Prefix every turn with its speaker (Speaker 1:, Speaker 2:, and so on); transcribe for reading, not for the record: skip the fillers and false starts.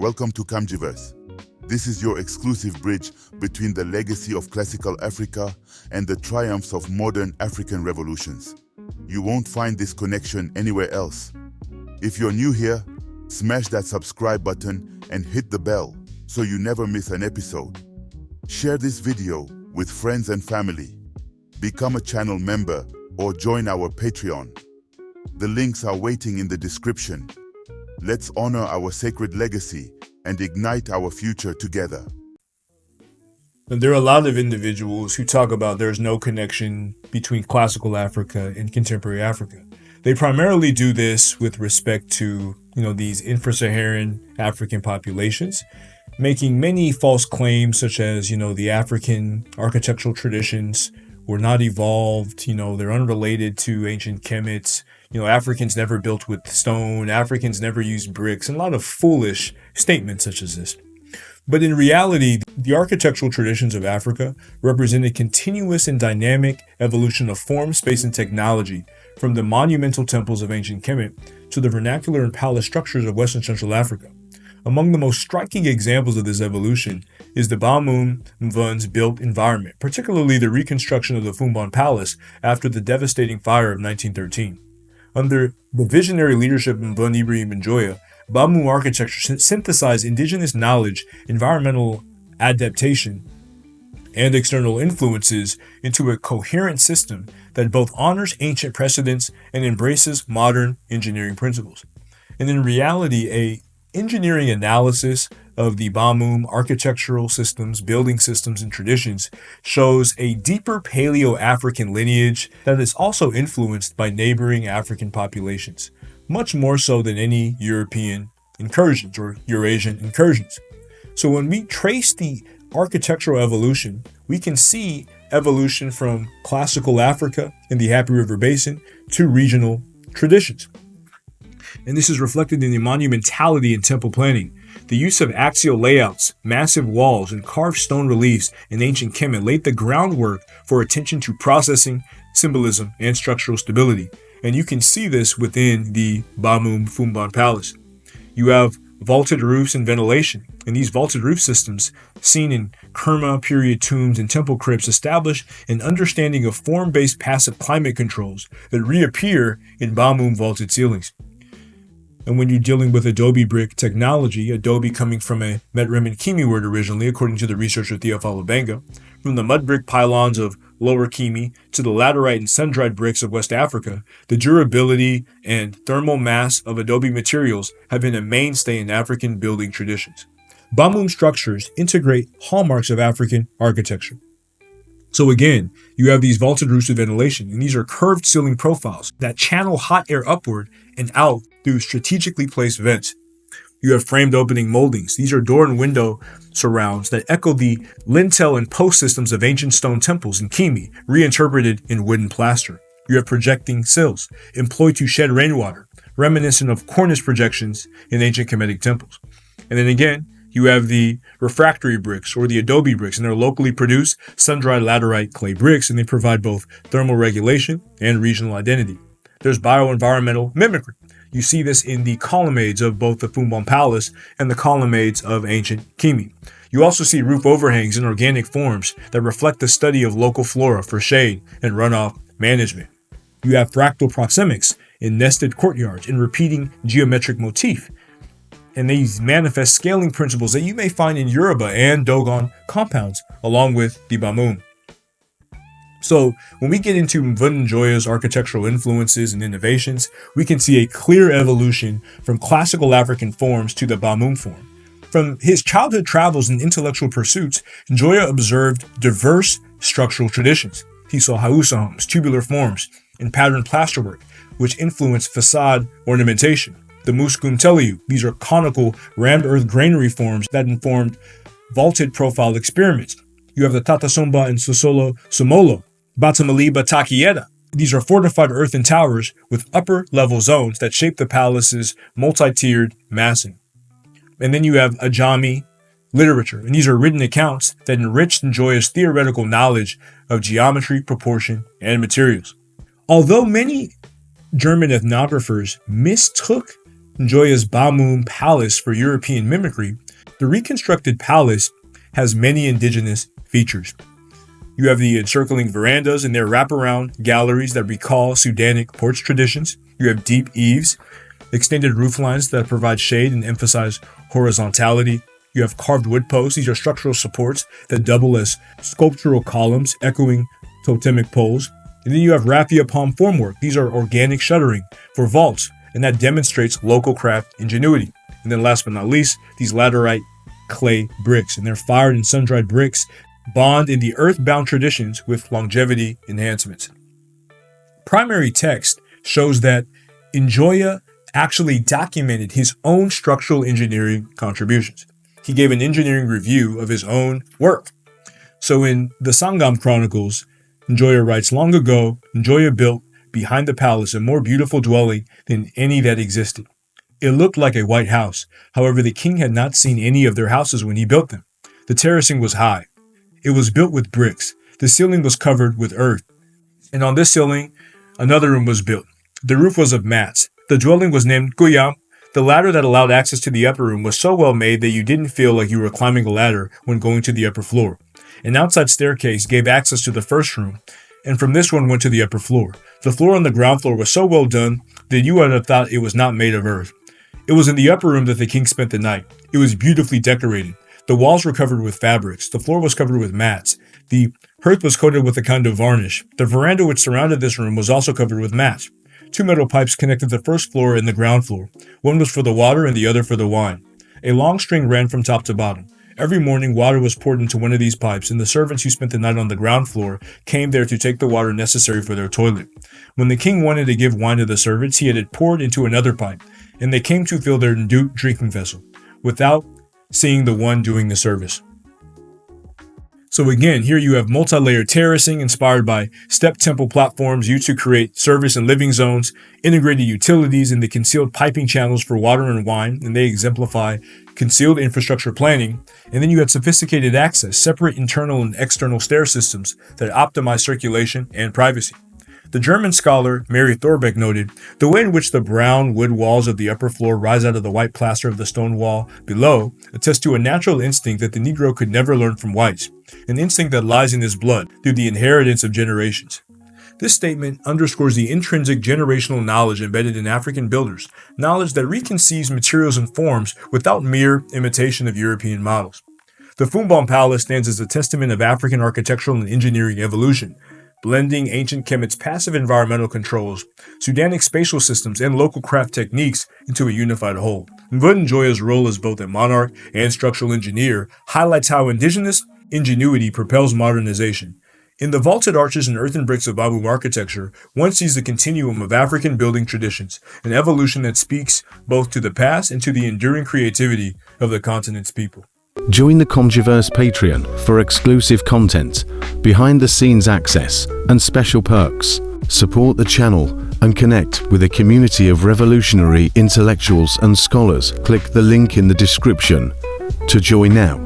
Speaker 1: Welcome to Kamjiverse. This is your exclusive bridge between the legacy of classical Africa and the triumphs of modern African revolutions. You won't find this connection anywhere else. If you're new here, smash that subscribe button and hit the bell so you never miss an episode. Share this video with friends and family. Become a channel member or join our Patreon. The links are waiting in the description. Let's honor our sacred legacy and ignite our future together.
Speaker 2: And there are a lot of individuals who talk about there's no connection between classical Africa and contemporary Africa. They primarily do this with respect to, these infra-Saharan African populations, making many false claims such as, the African architectural traditions were not evolved, they're unrelated to ancient Kemits. Africans never built with stone, Africans never used bricks, and a lot of foolish statements such as this. But in reality, the architectural traditions of Africa represent a continuous and dynamic evolution of form, space, and technology, from the monumental temples of ancient Kemet to the vernacular and palace structures of West and Central Africa. Among the most striking examples of this evolution is the Bamum Mvun's built environment, particularly the reconstruction of the Fumban Palace after the devastating fire of 1913. Under the visionary leadership of King Njoya, Bamum architecture synthesized indigenous knowledge, environmental adaptation, and external influences into a coherent system that both honors ancient precedents and embraces modern engineering principles. And in reality, a engineering analysis of the Bamum architectural systems, building systems, and traditions shows a deeper Paleo-African lineage that is also influenced by neighboring African populations, much more so than any European incursions or Eurasian incursions. So when we trace the architectural evolution, we can see evolution from classical Africa in the Happy River Basin to regional traditions. And this is reflected in the monumentality in temple planning. The use of axial layouts, massive walls, and carved stone reliefs in ancient Kemet laid the groundwork for attention to processing, symbolism, and structural stability. And you can see this within the Bamum Fumban Palace. You have vaulted roofs and ventilation, and these vaulted roof systems, seen in Kerma period tombs and temple crypts, establish an understanding of form-based passive climate controls that reappear in Bamum vaulted ceilings. And when you're dealing with adobe brick technology, adobe coming from a Metrem Kimi word originally, according to the researcher Theophilo Benga, from the mud brick pylons of Lower Kimi to the laterite and sun-dried bricks of West Africa, the durability and thermal mass of adobe materials have been a mainstay in African building traditions. Bamum structures integrate hallmarks of African architecture. So again, you have these vaulted roofs with ventilation, and these are curved ceiling profiles that channel hot air upward and out through strategically placed vents. You have framed opening moldings. These are door and window surrounds that echo the lintel and post systems of ancient stone temples in Kimi, reinterpreted in wooden plaster. You have projecting sills, employed to shed rainwater, reminiscent of cornice projections in ancient Kemetic temples. And then again, you have the refractory bricks or the adobe bricks, and they're locally produced sun-dried laterite clay bricks, and they provide both thermal regulation and regional identity. There's bioenvironmental mimicry. You see this in the colonnades of both the Fumban Palace and the colonnades of ancient Kimi. You also see roof overhangs in organic forms that reflect the study of local flora for shade and runoff management. You have fractal proxemics in nested courtyards and repeating geometric motif. And these manifest scaling principles that you may find in Yoruba and Dogon compounds, along with the Bamum. So when we get into King Njoya's architectural influences and innovations, we can see a clear evolution from classical African forms to the Bamum form. From his childhood travels and intellectual pursuits, Njoya observed diverse structural traditions. He saw Hausa homes, tubular forms, and patterned plasterwork, which influenced facade ornamentation. The Muskum Teliu, these are conical, rammed earth granary forms that informed vaulted profile experiments. You have the Tatasomba and Sosolo Somolo, Batamaliba Takieda. These are fortified earthen towers with upper level zones that shape the palace's multi-tiered massing. And then you have Ajami literature, and these are written accounts that enriched Njoya's theoretical knowledge of geometry, proportion, and materials. Although many German ethnographers mistook Njoya's Bamum palace for European mimicry, the reconstructed palace has many indigenous features. You have the encircling verandas and their wraparound galleries that recall Sudanic porch traditions. You have deep eaves, extended rooflines that provide shade and emphasize horizontality. You have carved wood posts. These are structural supports that double as sculptural columns, echoing totemic poles. And then you have raffia palm formwork. These are organic shuttering for vaults, and that demonstrates local craft ingenuity. And then last but not least, these laterite clay bricks, and they're fired and sun-dried bricks bond in the earth-bound traditions with longevity enhancements. Primary text shows that Njoya actually documented his own structural engineering contributions. He gave an engineering review of his own work. So in the Sangam Chronicles, Njoya writes, "Long ago, Njoya built behind the palace a more beautiful dwelling than any that existed. It looked like a white house. However, the king had not seen any of their houses when he built them. The terracing was high. It was built with bricks. The ceiling was covered with earth. And on this ceiling, another room was built. The roof was of mats. The dwelling was named Guyam. The ladder that allowed access to the upper room was so well made that you didn't feel like you were climbing a ladder when going to the upper floor. An outside staircase gave access to the first room, and from this one went to the upper floor. The floor on the ground floor was so well done that you would have thought it was not made of earth. It was in the upper room that the king spent the night. It was beautifully decorated. The walls were covered with fabrics. The floor was covered with mats. The hearth was coated with a kind of varnish. The veranda which surrounded this room was also covered with mats. 2 metal pipes connected the first floor and the ground floor. One was for the water and the other for the wine. A long string ran from top to bottom. Every morning, water was poured into one of these pipes, and the servants who spent the night on the ground floor came there to take the water necessary for their toilet. When the king wanted to give wine to the servants, he had it poured into another pipe, and they came to fill their drinking vessel, without seeing the one doing the service." So again, here you have multi-layered terracing inspired by step temple platforms used to create service and living zones, integrated utilities, and the concealed piping channels for water and wine, and they exemplify concealed infrastructure planning. And then you had sophisticated access, separate internal and external stair systems that optimize circulation and privacy. The German scholar Mary Thorbeck noted, "The way in which the brown wood walls of the upper floor rise out of the white plaster of the stone wall below attests to a natural instinct that the Negro could never learn from whites, an instinct that lies in his blood through the inheritance of generations." This statement underscores the intrinsic generational knowledge embedded in African builders, knowledge that reconceives materials and forms without mere imitation of European models. The Fumbom Palace stands as a testament of African architectural and engineering evolution, blending ancient Kemet's passive environmental controls, Sudanic spatial systems, and local craft techniques into a unified whole. Mvud Njoya's role as both a monarch and structural engineer highlights how indigenous ingenuity propels modernization. In the vaulted arches and earthen bricks of Bamum architecture, one sees the continuum of African building traditions, an evolution that speaks both to the past and to the enduring creativity of the continent's people.
Speaker 3: Join the Comgiverse Patreon for exclusive content, behind-the-scenes access, and special perks. Support the channel and connect with a community of revolutionary intellectuals and scholars. Click the link in the description to join now.